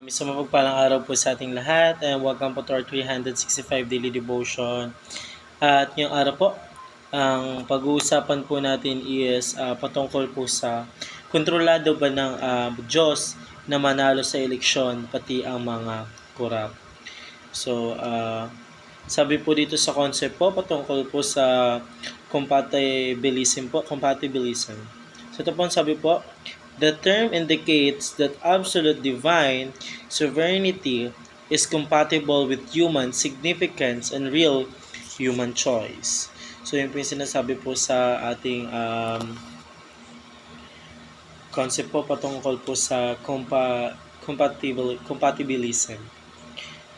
Isang mapagpalang araw po sa ating lahat and welcome po to our 365 Daily Devotion. At ngayong araw po, ang pag-uusapan po natin is patungkol po sa kontrolado ba ng Diyos na manalo sa eleksyon pati ang mga korap. So, sabi po dito sa concept po patungkol po sa compatibilism. So ito po ang sabi po, the term indicates that absolute divine sovereignty is compatible with human significance and real human choice. So yun po yung sinasabi po sa ating concept po patungkol po sa compatibilism.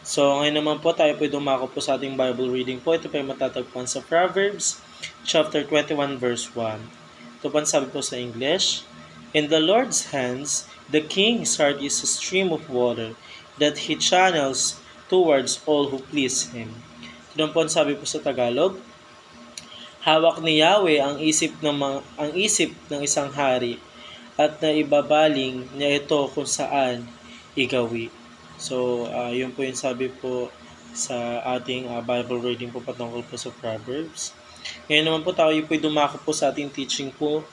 So ngayon naman po tayo po dumako po sa ating Bible reading po. Ito po yung matatagpuan sa Proverbs chapter 21 verse 1. Ito po ang sabi po sa English, in the Lord's hands, the king's heart is a stream of water that he channels towards all who please him. Ito po ang sabi po sa Tagalog, hawak ni Yahweh ang isip ng isang hari at naibabaling niya ito kung saan igawi. So, yun po yung sabi po sa ating Bible reading po patungkol po sa Proverbs. Ngayon naman po tayo po dumako po sa ating teaching po.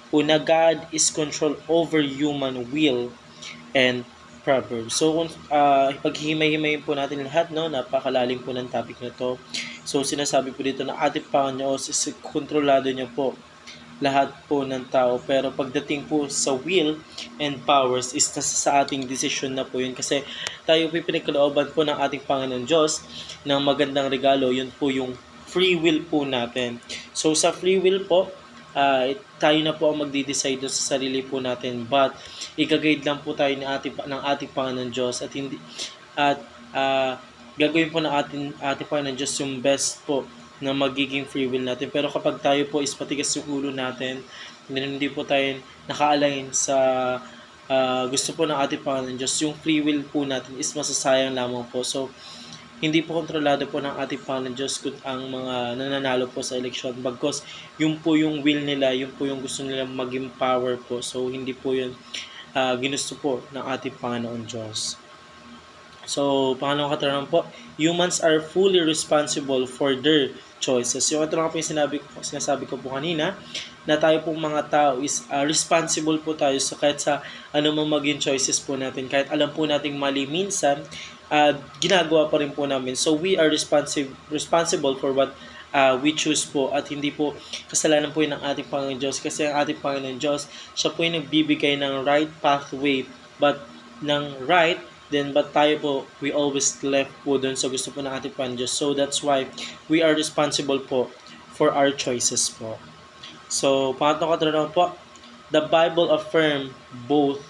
Una, God is control over human will and Proverbs. So, paghihimay-himayin po natin lahat, no? Napakalalim po ng topic na to. So, sinasabi po dito na ating Panginoon is kontrolado niya po lahat po ng tao. Pero pagdating po sa will and powers is nasa sa ating desisyon na po yun. Kasi tayo po pinagkalooban po ng ating Panginoon Diyos ng magandang regalo. Yun po yung free will po natin. So sa free will po, tayo na po ang magde-decide sa sarili po natin. But i-guide lang po tayo ng ating Panginoon Diyos at hindi gagawin po ng ating Panginoon Diyos yung best po na magiging free will natin. Pero kapag tayo po is patigas yung ulo natin, hindi po tayo naka-align sa gusto po ng ating Panginoon Diyos, yung free will po natin is masasayang lamang po. So, hindi po kontrolado po ng ating Panginoon Diyos kung ang mga nananalo po sa eleksyon. Bagkos, yun po yung will nila, yun po yung gusto nila maging power po. So, hindi po yun ginusto po ng ating Panginoon Diyos. So, pangalawang katanungan po, humans are fully responsible for their choices. Yung ito lang po yung sinasabi ko po kanina, na tayo pong mga tao is responsible po tayo so kahit sa ano mang maging choices po natin. Kahit alam po nating mali minsan, ginagawa pa rin po namin. So, we are responsible for what we choose po at hindi po kasalanan po yun ng ating Panginoon Diyos kasi ang ating Panginoon Diyos, siya po yung nagbibigay ng right pathway but tayo po, we always left po dun sa gusto po ng ating Panginoon Diyos. So that's why we are responsible po for our choices po. So, pangatlong katanungan po, the Bible affirm both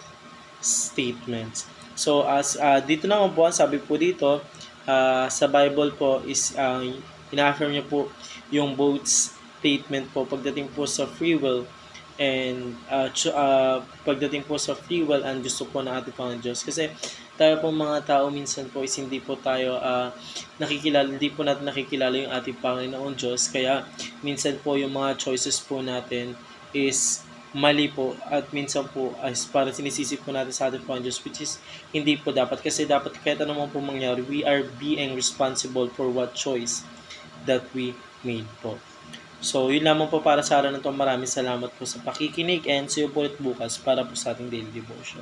statements. So, as dito naman po, sabi po dito, sa Bible po is ina-affirm niya po yung both statement po pagdating po sa free will and pagdating po sa free will and gusto po ng ating Panginoon Diyos. Kasi tayo po mga tao minsan po is hindi po tayo hindi po natin nakikilala yung ating Panginoon Diyos. Kaya minsan po yung mga choices po natin is mali po at minsan po as para sinisisi po natin sa ating Panginoon Diyos, which is hindi po dapat. Kasi dapat kahit anong po mangyari, we are being responsible for what choice that we made po. So, yun lamang po para sa araw na ito. Maraming salamat po sa pakikinig and see you po ulit bukas para po sa ating daily devotion.